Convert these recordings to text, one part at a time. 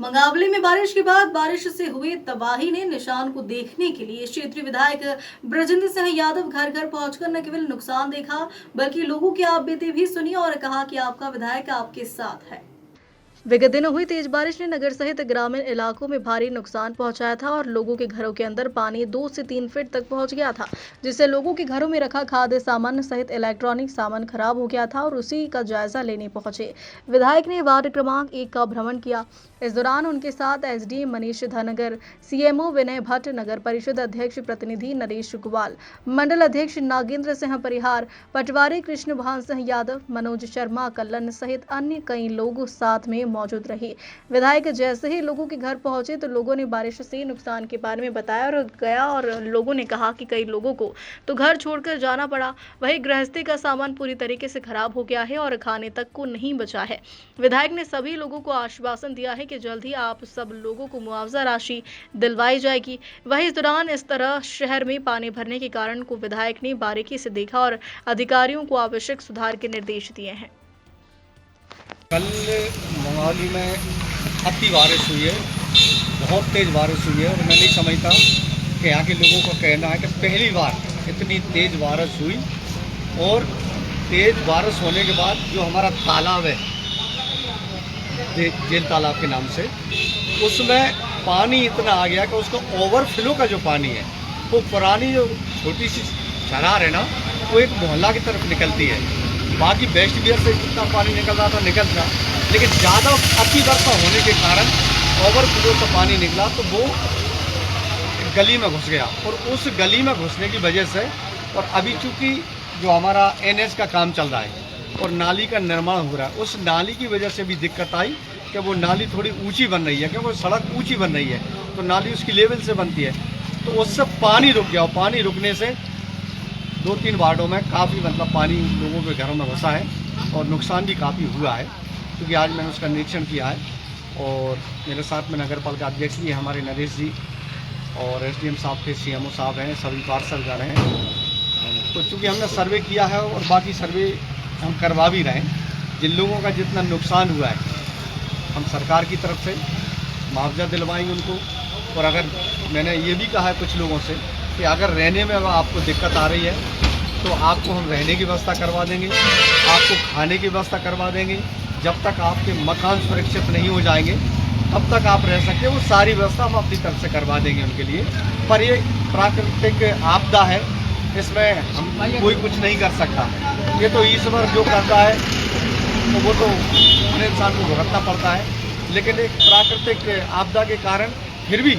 मुकाबले में बारिश के बाद बारिश से हुई तबाही ने निशान को देखने के लिए क्षेत्रीय विधायक ब्रजेंद्र सिंह यादव घर घर पहुंचकर न केवल नुकसान देखा बल्कि लोगों की आप बीते भी सुनी और कहा कि आपका विधायक आपके साथ है। विगत दिनों हुई तेज बारिश ने नगर सहित ग्रामीण इलाकों में भारी नुकसान पहुंचाया था और लोगों के घरों के अंदर पानी 2 से 3 फीट तक पहुंच गया था, जिससे लोगों के घरों में रखा खाद्य सामान सहित इलेक्ट्रॉनिक सामान खराब हो गया था और उसी का जायजा लेने पहुंचे विधायक ने वार्ड क्रमांक 1 का भ्रमण किया। इस दौरान उनके साथ एसडीएम मनीष धनगर, सीएमओ विनय भट्ट, नगर परिषद अध्यक्ष प्रतिनिधि नरेश कुवाल, मंडल अध्यक्ष नागेंद्र सिंह परिहार, पटवारी कृष्ण भान सिंह यादव, मनोज शर्मा कल्लन सहित अन्य कई लोग साथ में मौजूद रहे। विधायक जैसे ही लोगों के घर पहुंचे तो लोगों ने बारिश से नुकसान के बारे में बताया और गया और लोगों ने कहा कि कई लोगों को तो घर छोड़कर जाना पड़ा, वही गृहस्थी का सामान पूरी तरीके से खराब हो गया है और खाने तक को नहीं बचा है। विधायक ने सभी लोगों को आश्वासन दिया है कि जल्द ही आप सब लोगों को मुआवजा राशि दिलवाई जाएगी। वही इस दौरान इस तरह शहर में पानी भरने के कारण को विधायक ने बारीकी से देखा और अधिकारियों को आवश्यक सुधार के निर्देश दिए हैं। कल मोहाली में अति बारिश हुई है, बहुत तेज़ बारिश हुई है और मैं नहीं समझता कि यहाँ के लोगों का कहना है कि पहली बार इतनी तेज़ बारिश हुई और तेज़ बारिश होने के बाद जो हमारा तालाब है जेल तालाब के नाम से, उसमें पानी इतना आ गया कि उसका ओवरफ्लो का जो पानी है वो पुरानी जो छोटी सी छरार है ना, वो एक मोहल्ला की तरफ निकलती है। बाकी वेस्ट बियर से जितना पानी निकल रहा था निकल रहा, लेकिन ज़्यादा अति वर्षा होने के कारण ओवरफ्लो का पानी निकला तो वो गली में घुस गया और उस गली में घुसने की वजह से, और अभी चूँकि जो हमारा एनएच का काम चल रहा है और नाली का निर्माण हो रहा है, उस नाली की वजह से भी दिक्कत आई कि वो नाली थोड़ी ऊंची बन रही है, क्योंकि सड़क ऊंची बन रही है तो नाली उसकी लेवल से बनती है, तो उससे पानी रुक गया। पानी रुकने से 2-3 वार्डों में काफ़ी मतलब पानी लोगों के घरों में घुसा है और नुकसान भी काफ़ी हुआ है, क्योंकि आज मैंने उसका निरीक्षण किया है और मेरे साथ में नगर पालिका अध्यक्ष भी हमारे नरेश जी और एसडीएम साहब थे, सीएमओ साहब हैं, सभी पार्षद जा रहे हैं। तो चूँकि हमने सर्वे किया है और बाकी सर्वे हम करवा भी रहे हैं, जिन लोगों का जितना नुकसान हुआ है हम सरकार की तरफ से मुआवजा दिलवाएंगे उनको। और अगर मैंने ये भी कहा है कुछ लोगों से कि अगर रहने में आपको दिक्कत आ रही है तो आपको हम रहने की व्यवस्था करवा देंगे, आपको खाने की व्यवस्था करवा देंगे। जब तक आपके मकान सुरक्षित नहीं हो जाएंगे तब तक आप रह सकते हैं, वो सारी व्यवस्था हम अपनी तरफ से करवा देंगे उनके लिए। पर ये प्राकृतिक आपदा है, इसमें हम कोई कुछ नहीं कर सकता, ये तो ईश्वर जो करता है तो वो तो हर इंसान को भुगतना पड़ता है। लेकिन एक प्राकृतिक आपदा के कारण फिर भी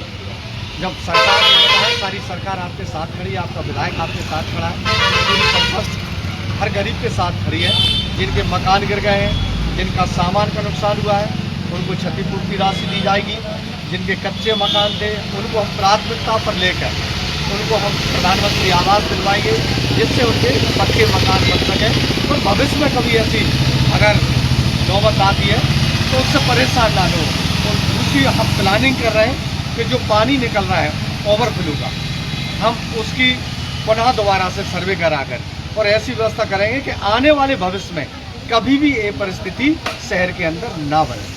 जब सरकार है, सारी सरकार आपके साथ खड़ी है, आपका विधायक आपके साथ खड़ा है, पूरी संपत्ति हर गरीब के साथ खड़ी है। जिनके मकान गिर गए हैं, जिनका सामान का नुकसान हुआ है, उनको क्षतिपूर्ति राशि दी जाएगी। जिनके कच्चे मकान थे उनको हम प्राथमिकता पर लेकर उनको हम प्रधानमंत्री आवास दिलवाएंगे, जिससे उनके पक्के मकान बन सकें। और भविष्य में कभी ऐसी अगर नौबत आती है तो उससे परेशान ना हो। और दूसरी हम प्लानिंग कर रहे हैं कि जो पानी निकल रहा है ओवरफ्लो का, हम उसकी पुनः दोबारा से सर्वे कराकर और ऐसी व्यवस्था करेंगे कि आने वाले भविष्य में कभी भी ये परिस्थिति शहर के अंदर ना बने।